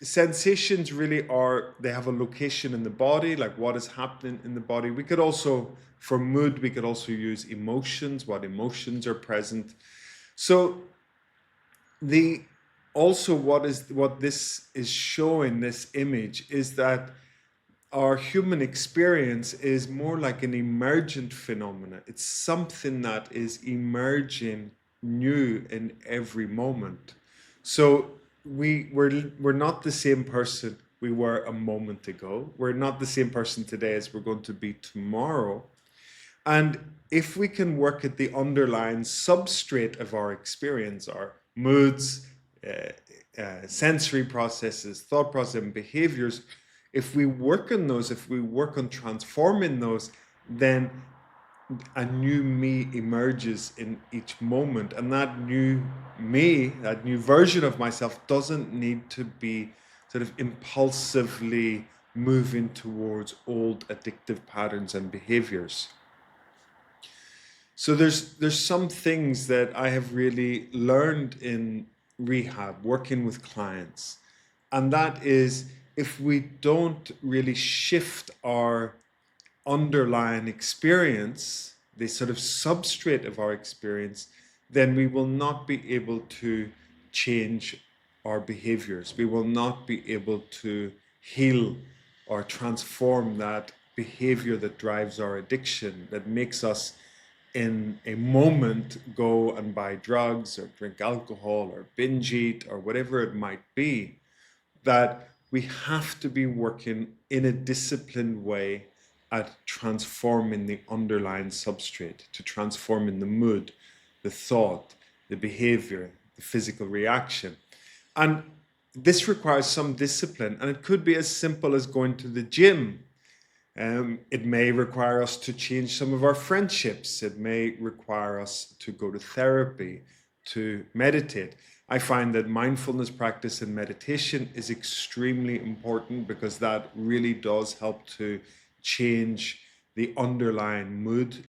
sensations really are, they have a location in the body, like what is happening in the body. We could also, for mood, we could also use emotions, what emotions are present. So the also what this is showing, this image, is that our human experience is more like an emergent phenomena. It's something that is emerging new in every moment. So we're not the same person we were a moment ago. We're not the same person today as we're going to be tomorrow. And if we can work at the underlying substrate of our experience, our moods, sensory processes, thought process, and behaviors, if we work on those, if we work on transforming those, then a new me emerges in each moment. And that new me, that new version of myself, doesn't need to be sort of impulsively moving towards old addictive patterns and behaviors. So there's some things that I have really learned in rehab, working with clients, and that is, if we don't really shift our underlying experience, the sort of substrate of our experience, then we will not be able to change our behaviors. We will not be able to heal or transform that behavior that drives our addiction, that makes us in a moment go and buy drugs or drink alcohol or binge eat or whatever it might be. That we have to be working in a disciplined way at transforming the underlying substrate, to transforming the mood, the thought, the behavior, the physical reaction. And this requires some discipline, and it could be as simple as going to the gym. It may require us to change some of our friendships. It may require us to go to therapy, to meditate. I find that mindfulness practice and meditation is extremely important because that really does help to change the underlying mood